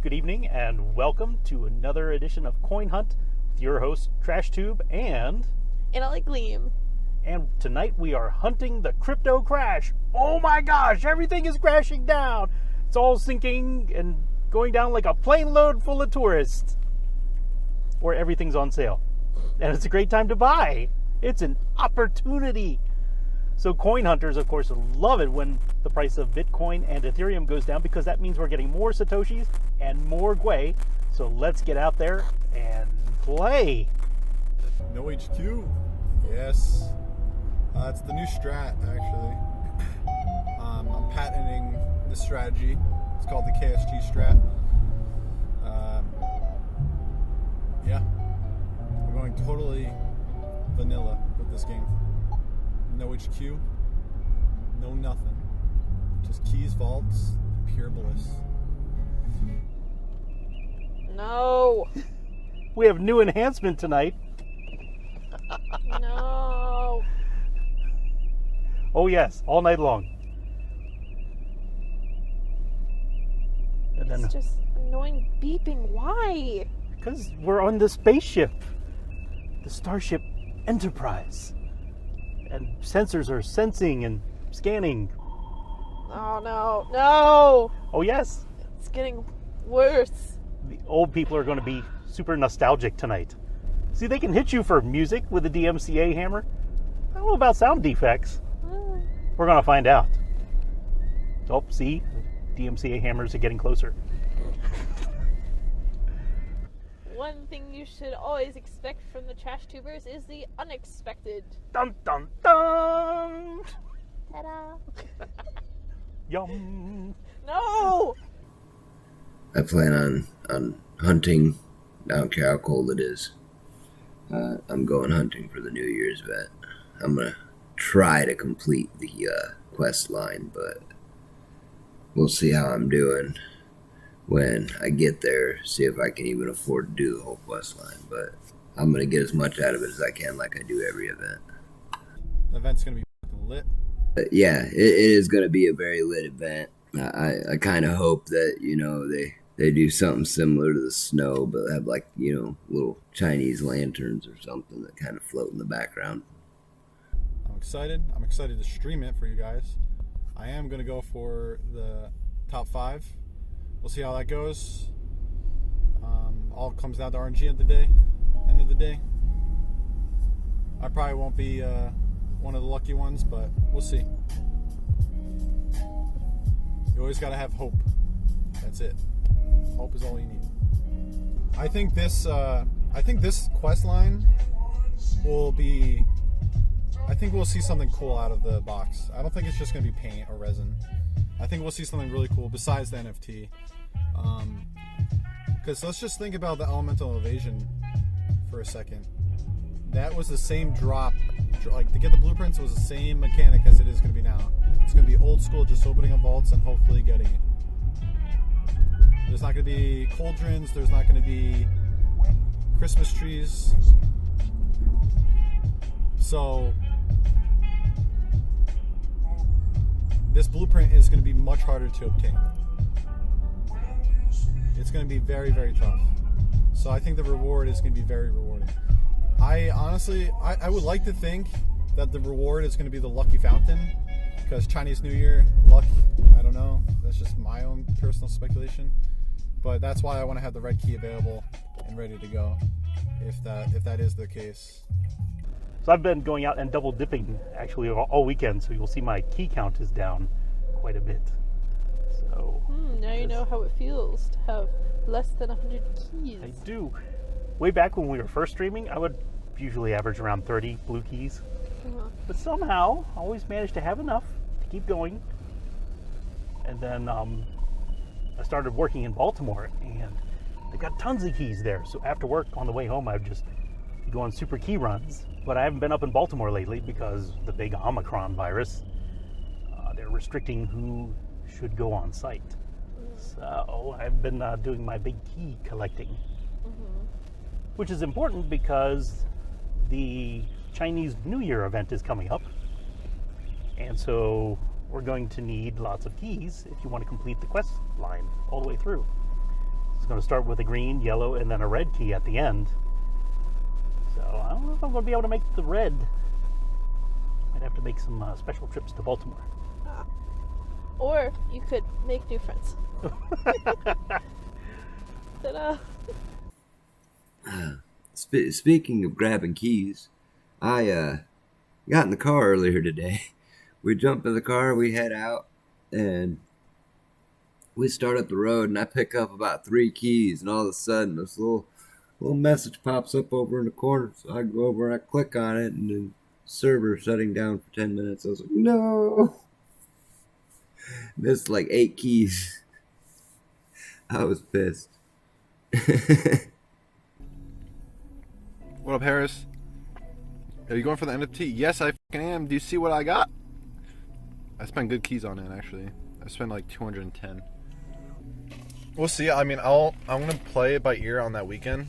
Good evening, and welcome to another edition of Coin Hunt with your host, TrashTube, and I Gleam. And tonight we are hunting the crypto crash. Oh my gosh, everything is crashing down. It's all sinking and going down like a plane load full of tourists. Or everything's on sale. And it's a great time to buy. It's an opportunity. So coin hunters, of course, love it when the price of Bitcoin and Ethereum goes down because that means we're getting more Satoshis and more Gwei. So let's get out there and play. No HQ? Yes. It's the new strat, actually. I'm patenting this strategy. It's called the KSG strat. Yeah. We're going totally vanilla with this game. No HQ. No nothing. Just keys, vaults, pure bliss. No. We have new enhancement tonight. No. Oh yes, all night long. And then, It's just annoying beeping. Why? because we're on the spaceship, the Starship Enterprise, and sensors are sensing and scanning. Oh, no. No. Oh yes, It's getting worse. the old people are going to be super nostalgic tonight. See, they can hit you for music with a DMCA hammer. I don't know about sound defects. We're going to find out. Oh, see, DMCA hammers are getting closer. One thing you should always expect from the trash tubers is the unexpected. Dun dun dun! Ta-da. Yum! No. I plan on hunting. I don't care how cold it is. I'm going hunting for the New Year's vet. I'm gonna try to complete the quest line, but we'll see how I'm doing when I get there. See if I can even afford to do the whole quest line. But I'm gonna get as much out of it as I can, like I do every event. The event's gonna be fucking lit. But yeah, it is gonna be a very lit event. I kind of hope that they do something similar to the snow, but have little Chinese lanterns or something that kind of float in the background. I'm excited. I'm excited to stream it for you guys. I am going to go for the top 5. We'll see how that goes. All comes down to RNG at the end of the day. I probably won't be one of the lucky ones, but we'll see. You always got to have hope. That's it. Hope is all you need. I think this quest line will be. I think we'll see something cool out of the box. I don't think it's just going to be paint or resin. I think we'll see something really cool besides the NFT. Because let's just think about the elemental evasion for a second. That was the same drop. Like, to get the blueprints was the same mechanic as it is going to be now. It's going to be old school, just opening up vaults and hopefully getting it. There's not going to be cauldrons. There's not going to be Christmas trees. So this blueprint is going to be much harder to obtain. It's going to be very, very tough. So I think the reward is going to be very rewarding. I honestly would like to think that the reward is going to be the Lucky Fountain, because Chinese New Year, luck, I don't know. That's just my own personal speculation. But that's why I want to have the red key available and ready to go, if that is the case. So I've been going out and double dipping actually all weekend, so you'll see my key count is down quite a bit. So Now you know how it feels to have less than 100 keys. I do. Way back when we were first streaming, I would usually average around 30 blue keys. But somehow, I always managed to have enough to keep going. And then I started working in Baltimore, and they've got tons of keys there. So after work, on the way home, I would just go on super key runs. But I haven't been up in Baltimore lately because the big Omicron virus. They're restricting who should go on site. So I've been doing my big key collecting. Which is important because the Chinese New Year event is coming up. And so we're going to need lots of keys if you want to complete the quest line all the way through. It's going to start with a green, yellow, and then a red key at the end. So I don't know if I'm going to be able to make the red. Might have to make some special trips to Baltimore. Or you could make new friends. Ta-da! Speaking of grabbing keys, I got in the car earlier today. We jump in the car, we head out, and we start up the road, and I pick up about 3 keys, and all of a sudden this little message pops up over in the corner. So I go over and I click on it, and the server shutting down for 10 minutes. I was like, no! Missed like 8 keys. I was pissed. What up, Harris? Are you going for the NFT? Yes, I fucking am. Do you see what I got? I spent good keys on it, actually. I spent like 210. We'll see. I mean, I'm gonna play it by ear on that weekend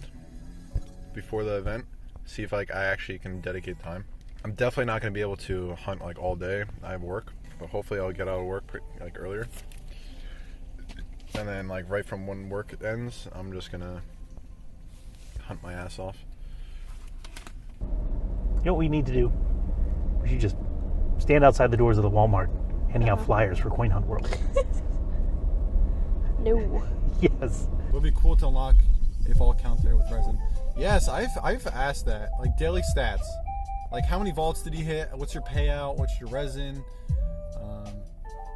before the event. See if like I actually can dedicate time. I'm definitely not gonna be able to hunt like all day. I have work, but hopefully I'll get out of work like earlier. And then like right from when work ends, I'm just gonna hunt my ass off. You know what we need to do? We should just stand outside the doors of the Walmart handing out flyers for Coin Hunt World. No. Yes. It would be cool to unlock if all counts there with resin. Yes, I've asked that. Like daily stats. Like how many vaults did you hit? What's your payout? What's your resin?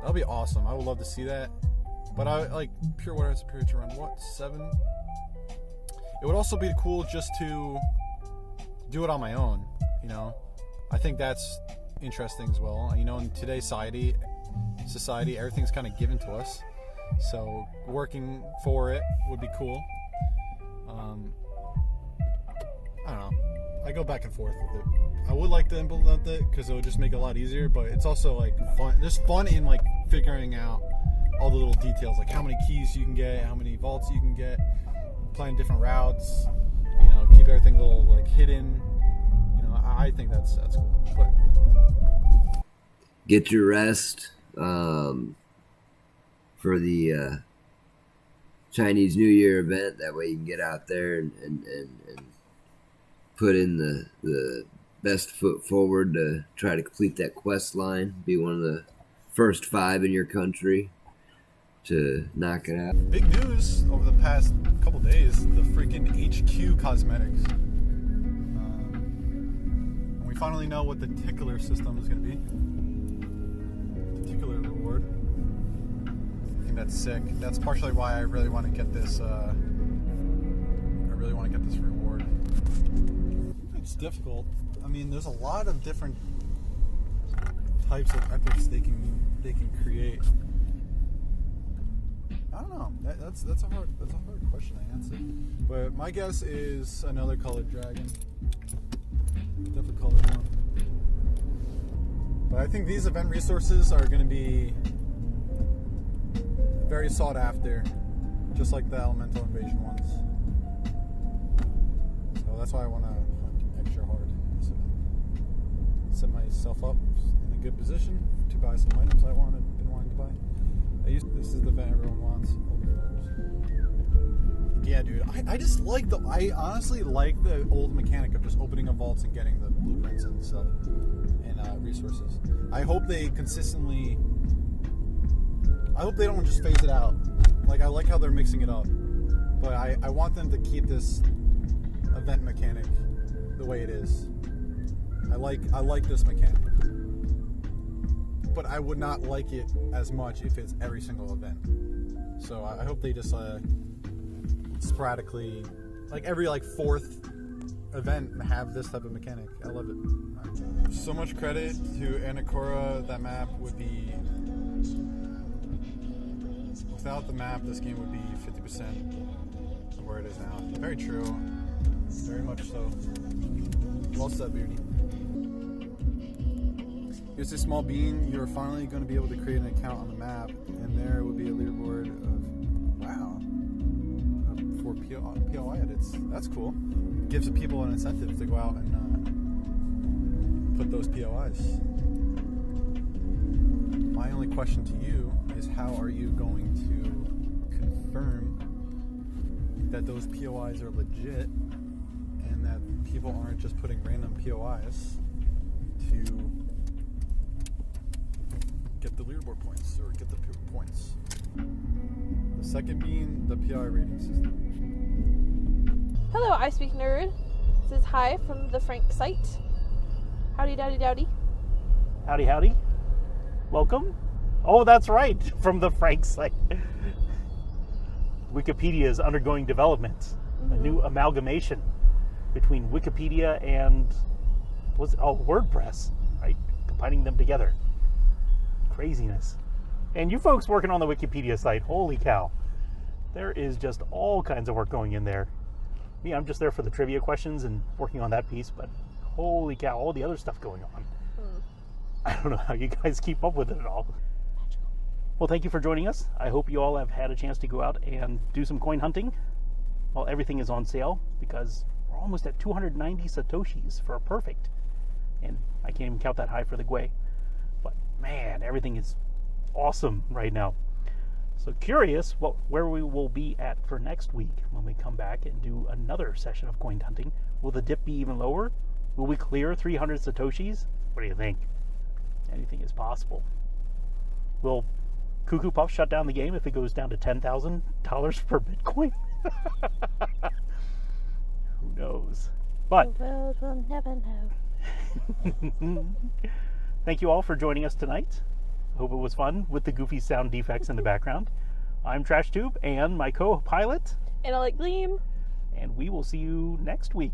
That'll be awesome. I would love to see that. But I like Pure Water has a period to run what? 7? It would also be cool just to do it on my own, you know. I think that's interesting as well. You know, in today's society, everything's kind of given to us. So working for it would be cool. I don't know. I go back and forth with it. I would like to implement it because it would just make it a lot easier, but it's also like fun. There's fun in like figuring out all the little details, like how many keys you can get, how many vaults you can get, playing different routes. You know, keep everything a little like hidden. You know, I think that's cool. But Get your rest for the Chinese New Year event. That way you can get out there and put in the best foot forward to try to complete that quest line. Be one of the first 5 in your country to knock it out. big news over the past couple days, the freaking HQ cosmetics. And we finally know what the tickler system is going to be. The tickler reward. I think that's sick. That's partially why I really want to get this. Reward. It's difficult. I mean, there's a lot of different types of epics they can create. I don't know. That's a hard question to answer. But my guess is another colored dragon. Definitely colored one. But I think these event resources are going to be very sought after, just like the elemental invasion ones. So that's why I want to hunt extra hard in this event. Set myself up in a good position to buy some items I've been wanting to buy. This is the event everyone wants. Yeah, dude. I honestly like the old mechanic of just opening up vaults and getting the blueprints and stuff and resources. I hope they consistently. I hope they don't just phase it out. Like I like how they're mixing it up, but I want them to keep this event mechanic the way it is. I like this mechanic. But I would not like it as much if it's every single event. So I hope they just sporadically, like every like 4th event, have this type of mechanic. I love it. So much credit to Anakora. That map would be, without the map, this game would be 50% of where it is now. Very true. Very much so. Well said, Beardy. Here's a small bean. You're finally going to be able to create an account on the map, and there would be a leaderboard for POI edits. That's cool. Gives people an incentive to go out and put those POIs. My only question to you is, how are you going to confirm that those POIs are legit and that people aren't just putting random POIs to get the leaderboard points or get the points. The second being the POI rating system. Hello, I Speak Nerd. This is Hi from the Frank site. Howdy, dowdy, dowdy. Howdy, howdy. Welcome. Oh, that's right, from the Frank site. Wikipedia is undergoing development. A new amalgamation between Wikipedia and WordPress, right? Combining them together. Craziness. And you folks working on the Wikipedia site, holy cow. There is just all kinds of work going in there. Me, I'm just there for the trivia questions and working on that piece, but holy cow, all the other stuff going on. I don't know how you guys keep up with it at all. Well, thank you for joining us. I hope you all have had a chance to go out and do some coin hunting. Well, everything is on sale because we're almost at 290 Satoshis for a perfect. And I can't even count that high for the Gwei. But man, everything is awesome right now. So curious where we will be at for next week when we come back and do another session of coin hunting. Will the dip be even lower? Will we clear 300 Satoshis? What do you think? Anything is possible. Will Cuckoo Puff shut down the game if it goes down to $10,000 per Bitcoin? Who knows? But The world will never know. thank you all for joining us tonight. Hope it was fun with the goofy sound defects in the background. I'm TrashTube and my co-pilot, And I like Gleam. and we will see you next week.